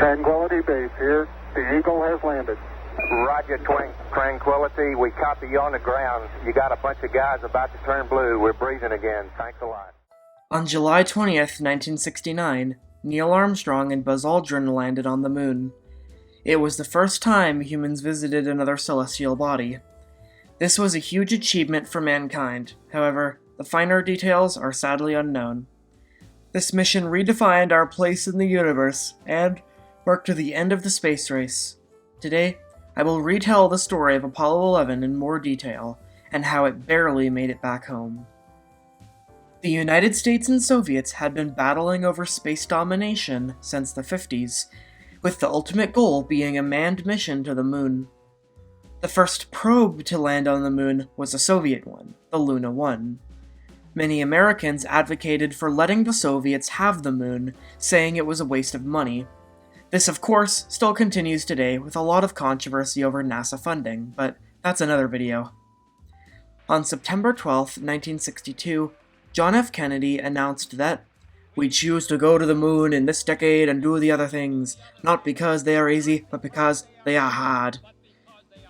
Tranquility Base here. The Eagle has landed. Roger, Tranquility. We copy you on the ground. You got a bunch of guys about to turn blue. We're breathing again. Thanks a lot. On July 20th, 1969, Neil Armstrong and Buzz Aldrin landed on the moon. It was the first time humans visited another celestial body. This was a huge achievement for mankind. However, the finer details are sadly unknown. This mission redefined our place in the universe and marked the end of the space race. Today, I will retell the story of Apollo 11 in more detail, and how it barely made it back home. The United States and Soviets had been battling over space domination since the 50s, with the ultimate goal being a manned mission to the moon. The first probe to land on the moon was a Soviet one, the Lunar 1. Many Americans advocated for letting the Soviets have the moon, saying it was a waste of money. This, of course, still continues today with a lot of controversy over NASA funding, but that's another video. On September 12, 1962, John F. Kennedy announced that "We choose to go to the moon in this decade and do the other things, not because they are easy, but because they are hard."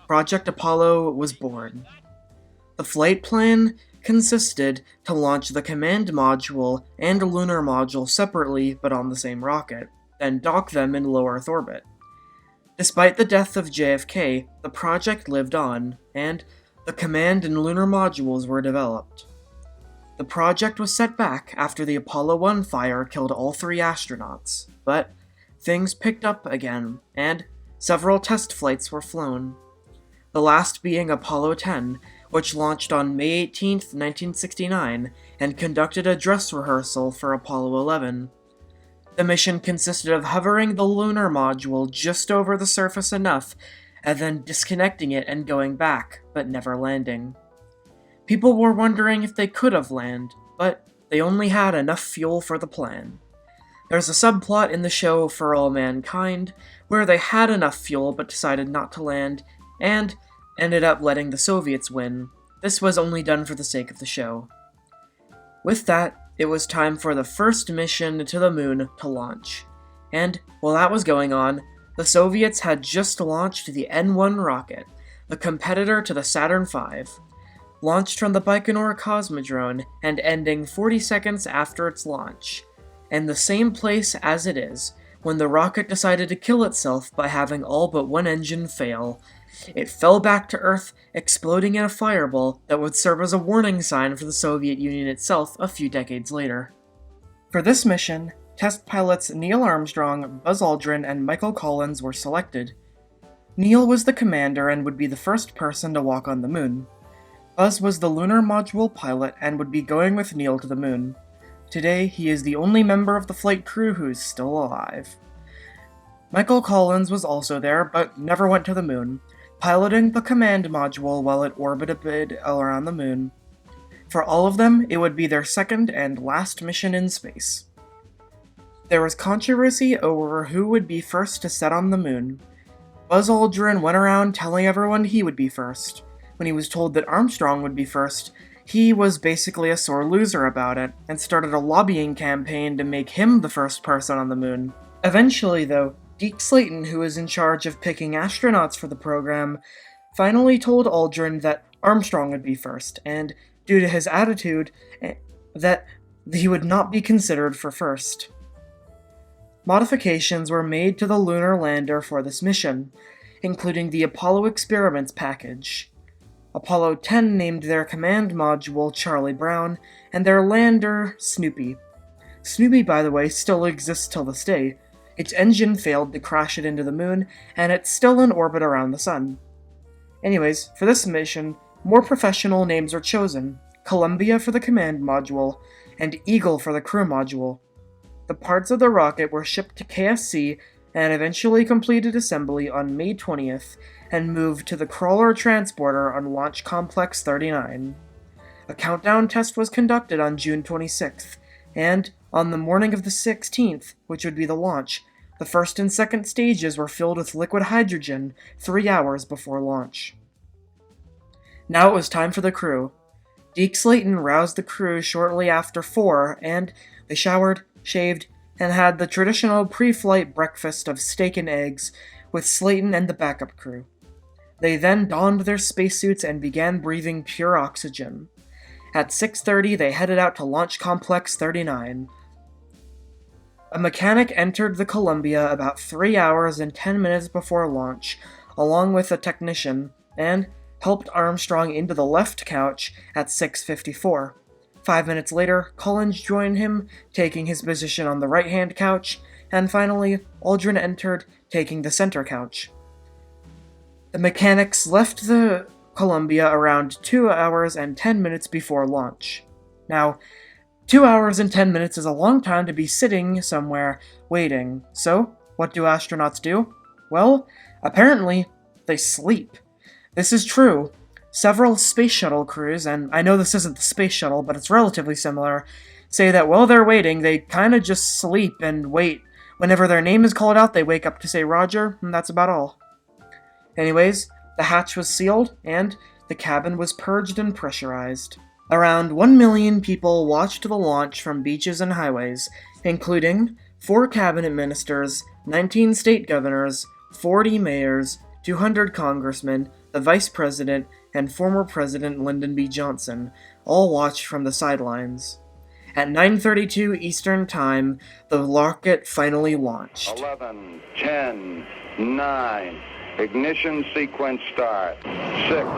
Project Apollo was born. The flight plan consisted to launch the command module and lunar module separately but on the same rocket, then dock them in low Earth orbit. Despite the death of JFK, the project lived on, and the command and lunar modules were developed. The project was set back after the Apollo 1 fire killed all 3 astronauts, but things picked up again, and several test flights were flown. The last being Apollo 10, which launched on May 18, 1969, and conducted a dress rehearsal for Apollo 11. The mission consisted of hovering the lunar module just over the surface enough, and then disconnecting it and going back, but never landing. People were wondering if they could have landed, but they only had enough fuel for the plan. There's a subplot in the show For All Mankind, where they had enough fuel but decided not to land, and ended up letting the Soviets win. This was only done for the sake of the show. With that, it was time for the first mission to the moon to launch. And while that was going on, the Soviets had just launched the N-1 rocket, the competitor to the Saturn V, launched from the Baikonur Cosmodrome and ending 40 seconds after its launch, and the same place as it is, when the rocket decided to kill itself by having all but one engine fail. It fell back to Earth, exploding in a fireball that would serve as a warning sign for the Soviet Union itself a few decades later. For this mission, test pilots Neil Armstrong, Buzz Aldrin, and Michael Collins were selected. Neil was the commander and would be the first person to walk on the moon. Buzz was the lunar module pilot and would be going with Neil to the moon. Today, he is the only member of the flight crew who is still alive. Michael Collins was also there, but never went to the moon, piloting the command module while it orbited around the moon. For all of them, it would be their second and last mission in space. There was controversy over who would be first to set on the moon. Buzz Aldrin went around telling everyone he would be first. When he was told that Armstrong would be first, he was basically a sore loser about it, and started a lobbying campaign to make him the first person on the moon. Eventually, though, Deke Slayton, who was in charge of picking astronauts for the program, finally told Aldrin that Armstrong would be first, and due to his attitude, that he would not be considered for first. Modifications were made to the lunar lander for this mission, including the Apollo Experiments package. Apollo 10 named their command module Charlie Brown, and their lander Snoopy. Snoopy, by the way, still exists till this day. Its engine failed to crash it into the moon, and it's still in orbit around the sun. Anyways, for this mission, more professional names are chosen: Columbia for the command module, and Eagle for the crew module. The parts of the rocket were shipped to KSC and eventually completed assembly on May 20th, and moved to the Crawler Transporter on Launch Complex 39. A countdown test was conducted on June 26th, and on the morning of the 16th, which would be the launch, the first and second stages were filled with liquid hydrogen 3 hours before launch. Now it was time for the crew. Deke Slayton roused the crew shortly after 4, and they showered, shaved, and had the traditional pre-flight breakfast of steak and eggs with Slayton and the backup crew. They then donned their spacesuits and began breathing pure oxygen. At 6:30, they headed out to Launch Complex 39. A mechanic entered the Columbia about 3 hours and 10 minutes before launch, along with a technician, and helped Armstrong into the left couch at 6:54. 5 minutes later, Collins joined him, taking his position on the right-hand couch, and finally, Aldrin entered, taking the center couch. The mechanics left the Columbia around 2 hours and 10 minutes before launch. Now, 2 hours and 10 minutes is a long time to be sitting somewhere waiting, so what do astronauts do? Well, apparently, they sleep. This is true. Several space shuttle crews, and I know this isn't the space shuttle, but it's relatively similar, say that while they're waiting, they kinda just sleep and wait. Whenever their name is called out, they wake up to say Roger, and that's about all. Anyways, the hatch was sealed, and the cabin was purged and pressurized. Around 1 million people watched the launch from beaches and highways, including 4 cabinet ministers, 19 state governors, 40 mayors, 200 congressmen, the vice president, and former President Lyndon B. Johnson, all watched from the sidelines. At 9:32 Eastern Time, the rocket finally launched. 11, 10, 9, ignition sequence start. 6.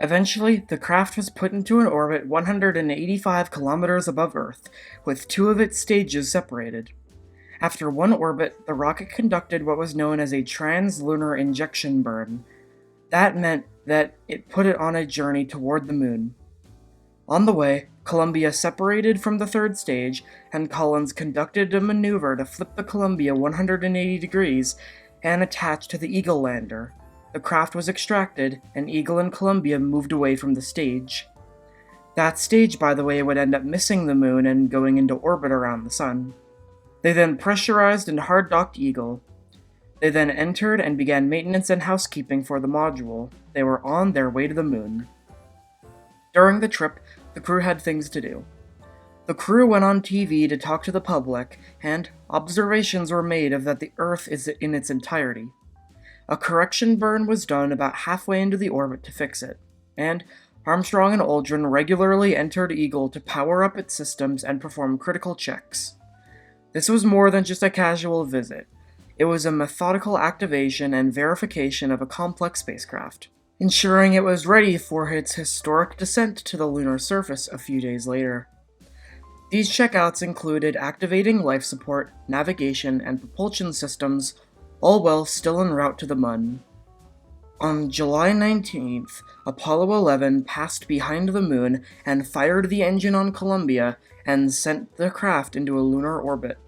Eventually, the craft was put into an orbit 185 kilometers above Earth, with 2 of its stages separated. After one orbit, the rocket conducted what was known as a trans-lunar injection burn. That meant that it put it on a journey toward the moon. On the way, Columbia separated from the 3rd stage, and Collins conducted a maneuver to flip the Columbia 180 degrees and attach to the Eagle lander. The craft was extracted, and Eagle and Columbia moved away from the stage. That stage, by the way, would end up missing the moon and going into orbit around the sun. They then pressurized and hard-docked Eagle. They then entered and began maintenance and housekeeping for the module. They were on their way to the moon. During the trip, the crew had things to do. The crew went on TV to talk to the public, and observations were made of that the Earth is in its entirety. A correction burn was done about halfway into the orbit to fix it, and Armstrong and Aldrin regularly entered Eagle to power up its systems and perform critical checks. This was more than just a casual visit. It was a methodical activation and verification of a complex spacecraft, ensuring it was ready for its historic descent to the lunar surface a few days later. These checkouts included activating life support, navigation, and propulsion systems, all while still en route to the Moon. On July 19th, Apollo 11 passed behind the Moon and fired the engine on Columbia and sent the craft into a lunar orbit.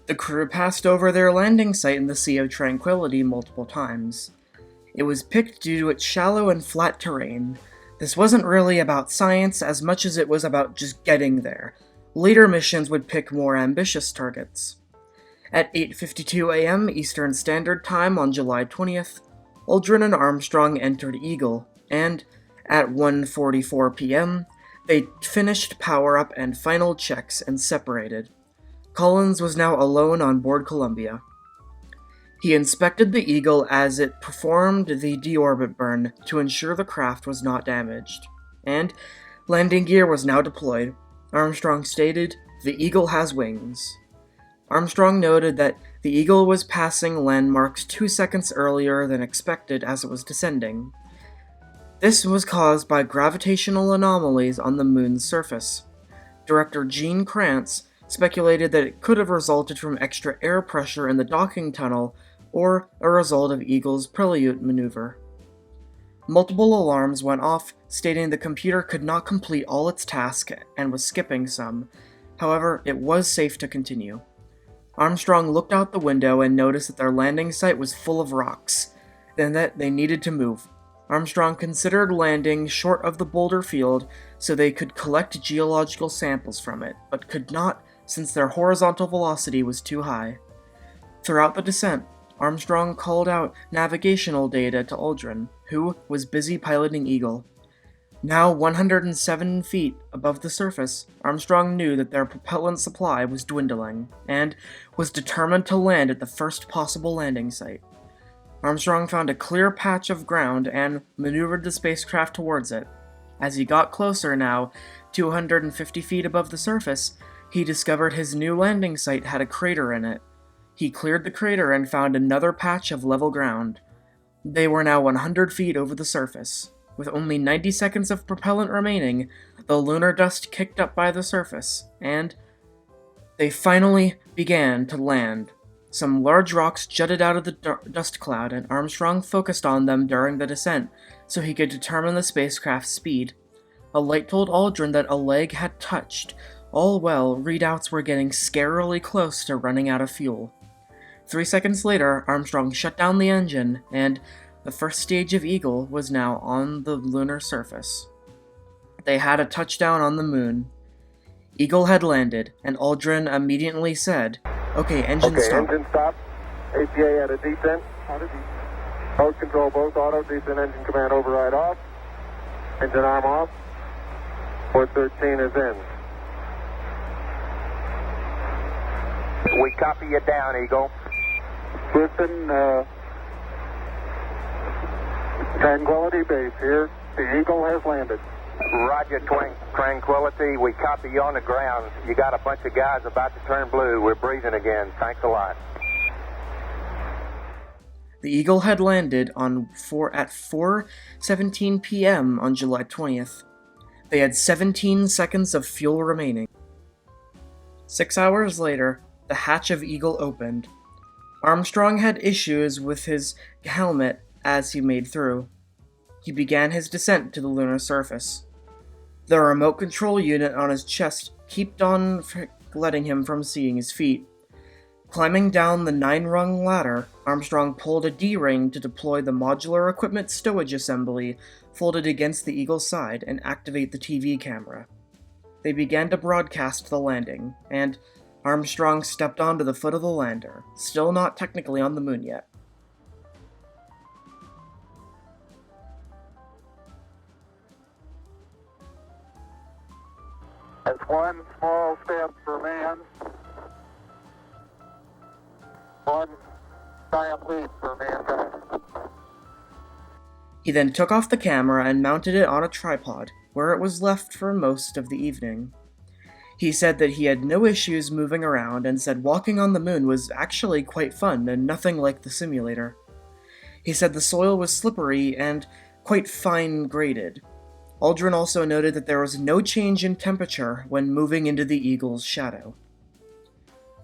The crew passed over their landing site in the Sea of Tranquility multiple times. It was picked due to its shallow and flat terrain. This wasn't really about science as much as it was about just getting there. Later missions would pick more ambitious targets. At 8:52 a.m. Eastern Standard Time on July 20th, Aldrin and Armstrong entered Eagle, and at 1:44 p.m., they finished power-up and final checks and separated. Collins was now alone on board Columbia. He inspected the Eagle as it performed the deorbit burn to ensure the craft was not damaged, and landing gear was now deployed. Armstrong stated, "The Eagle has wings." Armstrong noted that the Eagle was passing landmarks 2 seconds earlier than expected as it was descending. This was caused by gravitational anomalies on the Moon's surface. Director Gene Kranz speculated that it could have resulted from extra air pressure in the docking tunnel or a result of Eagle's prelude maneuver. Multiple alarms went off, stating the computer could not complete all its tasks and was skipping some. However, it was safe to continue. Armstrong looked out the window and noticed that their landing site was full of rocks, and that they needed to move. Armstrong considered landing short of the boulder field so they could collect geological samples from it, but could not since their horizontal velocity was too high. Throughout the descent, Armstrong called out navigational data to Aldrin, who was busy piloting Eagle. Now 107 feet above the surface, Armstrong knew that their propellant supply was dwindling, and was determined to land at the first possible landing site. Armstrong found a clear patch of ground and maneuvered the spacecraft towards it. As he got closer now, 250 feet above the surface, he discovered his new landing site had a crater in it. He cleared the crater and found another patch of level ground. They were now 100 feet over the surface. With only 90 seconds of propellant remaining, the lunar dust kicked up by the surface, and they finally began to land. Some large rocks jutted out of the dust cloud, and Armstrong focused on them during the descent, so he could determine the spacecraft's speed. A light told Aldrin that a leg had touched. All well, readouts were getting scarily close to running out of fuel. 3 seconds later, Armstrong shut down the engine, and the first stage of Eagle was now on the lunar surface. They had a touchdown on the Moon. Eagle had landed, and Aldrin immediately said, "Okay, engine stop." Engine stop. APA at a descent. Mode control both auto, descent engine command override off. Engine arm off. Port 13 is in. We copy you down, Eagle. Houston, Tranquility Base here. The Eagle has landed. Roger, Tranquility. We copy you on the ground. You got a bunch of guys about to turn blue. We're breathing again. Thanks a lot. The Eagle had landed at 4:17 p.m. on July 20th. They had 17 seconds of fuel remaining. 6 hours later, the hatch of Eagle opened. Armstrong had issues with his helmet as he made through. He began his descent to the lunar surface. The remote control unit on his chest kept on letting him from seeing his feet. Climbing down the 9-rung ladder, Armstrong pulled a D-ring to deploy the modular equipment stowage assembly folded against the Eagle's side and activate the TV camera. They began to broadcast the landing, and Armstrong stepped onto the foot of the lander, still not technically on the moon yet. That's one small step for man, one giant leap for mankind. He then took off the camera and mounted it on a tripod, where it was left for most of the evening. He said that he had no issues moving around and said walking on the moon was actually quite fun and nothing like the simulator. He said the soil was slippery and quite fine-graded. Aldrin also noted that there was no change in temperature when moving into the Eagle's shadow.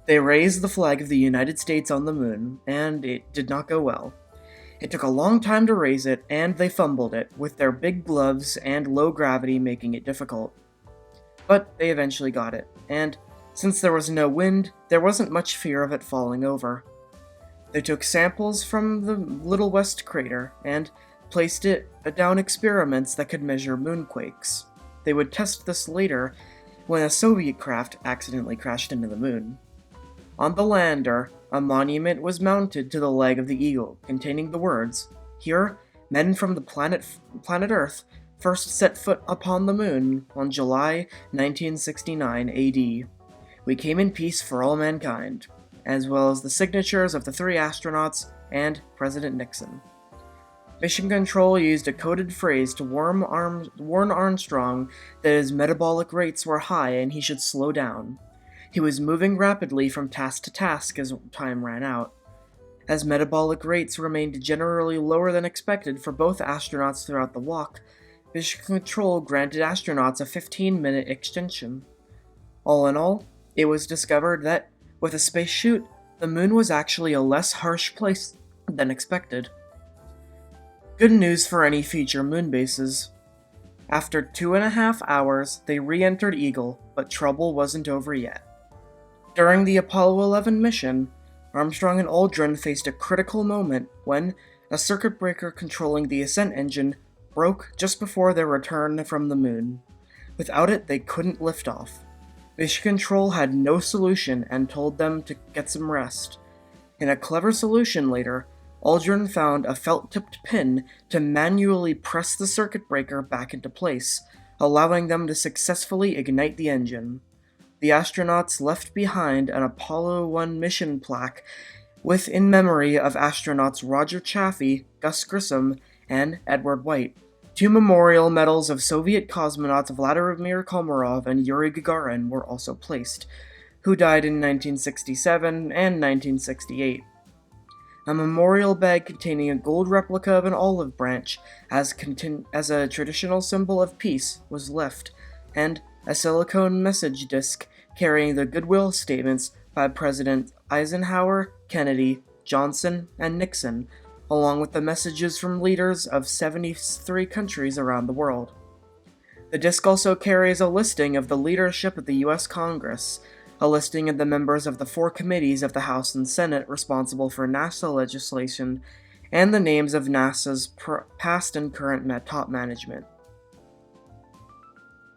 They raised the flag of the United States on the moon, and it did not go well. It took a long time to raise it, and they fumbled it, with their big gloves and low gravity making it difficult. But they eventually got it, and since there was no wind, there wasn't much fear of it falling over. They took samples from the Little West crater, and placed it down experiments that could measure moonquakes. They would test this later when a Soviet craft accidentally crashed into the moon. On the lander, a monument was mounted to the leg of the Eagle, containing the words, "Here, men from the planet Earth first set foot upon the moon on July 1969 AD. We came in peace for all mankind," as well as the signatures of the 3 astronauts and President Nixon. Mission Control used a coded phrase to warn Armstrong that his metabolic rates were high and he should slow down. He was moving rapidly from task to task as time ran out. As metabolic rates remained generally lower than expected for both astronauts throughout the walk, Mission Control granted astronauts a 15-minute extension. All in all, it was discovered that, with a space chute, the moon was actually a less harsh place than expected. Good news for any future moon bases. After 2.5 hours, they re-entered Eagle, but trouble wasn't over yet. During the Apollo 11 mission, Armstrong and Aldrin faced a critical moment when a circuit breaker controlling the Ascent engine broke just before their return from the moon. Without it, they couldn't lift off. Mission Control had no solution and told them to get some rest. In a clever solution later, Aldrin found a felt-tipped pin to manually press the circuit breaker back into place, allowing them to successfully ignite the engine. The astronauts left behind an Apollo 1 mission plaque in memory of astronauts Roger Chaffee, Gus Grissom, and Edward White. 2 memorial medals of Soviet cosmonauts Vladimir Komarov and Yuri Gagarin were also placed, who died in 1967 and 1968. A memorial bag containing a gold replica of an olive branch as a traditional symbol of peace was left, and a silicone message disc carrying the goodwill statements by President Eisenhower, Kennedy, Johnson, and Nixon, along with the messages from leaders of 73 countries around the world. The disc also carries a listing of the leadership of the U.S. Congress, a listing of the members of the 4 committees of the House and Senate responsible for NASA legislation, and the names of NASA's past and current top management.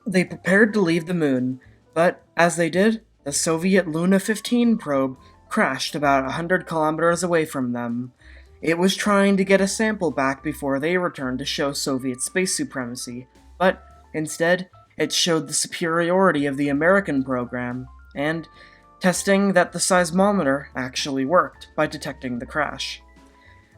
They prepared to leave the moon, but as they did, the Soviet Luna 15 probe crashed about 100 kilometers away from them. It was trying to get a sample back before they returned to show Soviet space supremacy, but instead, it showed the superiority of the American program, and testing that the seismometer actually worked by detecting the crash.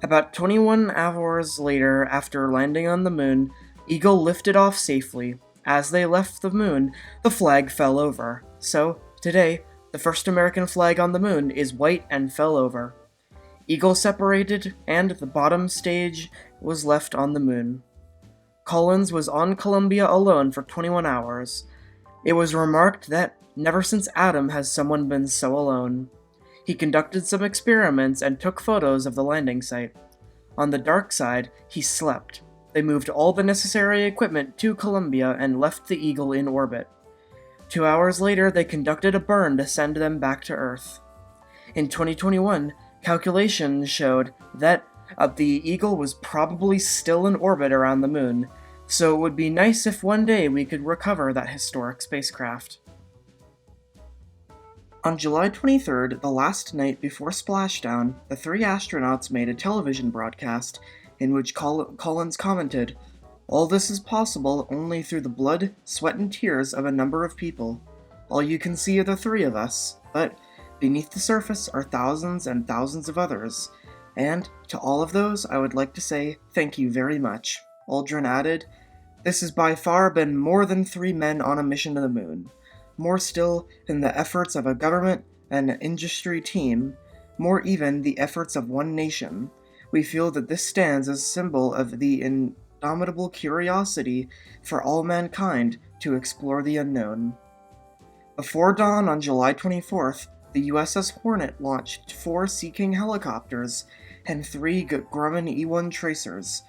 About 21 hours later, after landing on the moon, Eagle lifted off safely. As they left the moon, the flag fell over. So, today, the first American flag on the moon is white and fell over. Eagle separated, and the bottom stage was left on the moon. Collins was on Columbia alone for 21 hours. It was remarked that never since Adam has someone been so alone. He conducted some experiments and took photos of the landing site. On the dark side, he slept. They moved all the necessary equipment to Columbia and left the Eagle in orbit. 2 hours later, they conducted a burn to send them back to Earth. In 2021, calculations showed that the Eagle was probably still in orbit around the moon, so it would be nice if one day we could recover that historic spacecraft. On July 23rd, the last night before Splashdown, the 3 astronauts made a television broadcast in which Collins commented, "All this is possible only through the blood, sweat, and tears of a number of people. All you can see are the 3 of us, but beneath the surface are thousands and thousands of others. And to all of those, I would like to say thank you very much." Aldrin added, "This has by far been more than 3 men on a mission to the moon. More still than the efforts of a government and an industry team, more even the efforts of one nation. We feel that this stands as a symbol of the indomitable curiosity for all mankind to explore the unknown." Before dawn on July 24th, the USS Hornet launched 4 Sea King helicopters and 3 Grumman E-1 tracers.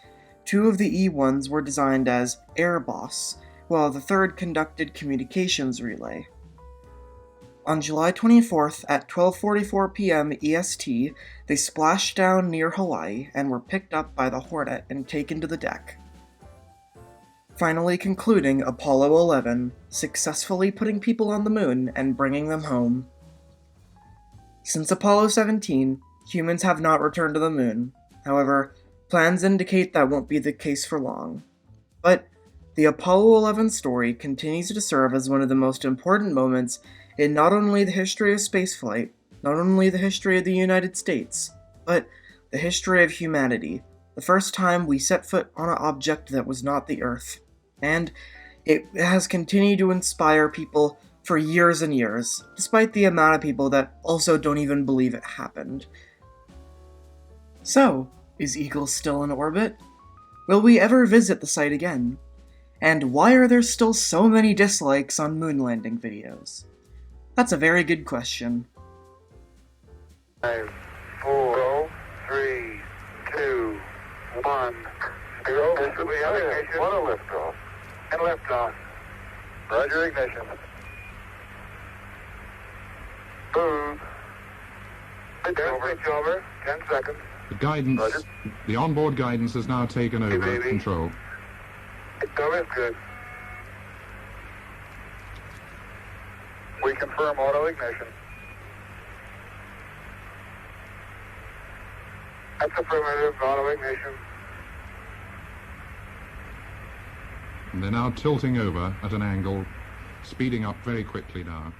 2 of the E-1s were designed as Air Boss, while the 3rd conducted communications relay. On July 24th at 12:44 p.m. EST, they splashed down near Hawaii and were picked up by the Hornet and taken to the deck. Finally concluding Apollo 11, successfully putting people on the moon and bringing them home. Since Apollo 17, humans have not returned to the moon. However, plans indicate that won't be the case for long. But the Apollo 11 story continues to serve as one of the most important moments in not only the history of spaceflight, not only the history of the United States, but the history of humanity, the first time we set foot on an object that was not the Earth. And it has continued to inspire people for years and years, despite the amount of people that also don't even believe it happened. So, is Eagle still in orbit? Will we ever visit the site again? And why are there still so many dislikes on moon landing videos? That's a very good question. 5, 4, 3, 2, 1. Zero. This will be ignition. What a liftoff. And liftoff. Roger, ignition. Boom. Switch over. 10 seconds. The guidance, Roger. the onboard guidance has now taken over baby. control. Go is good. We confirm auto ignition. That's affirmative, auto ignition. And they're now tilting over at an angle, speeding up very quickly now.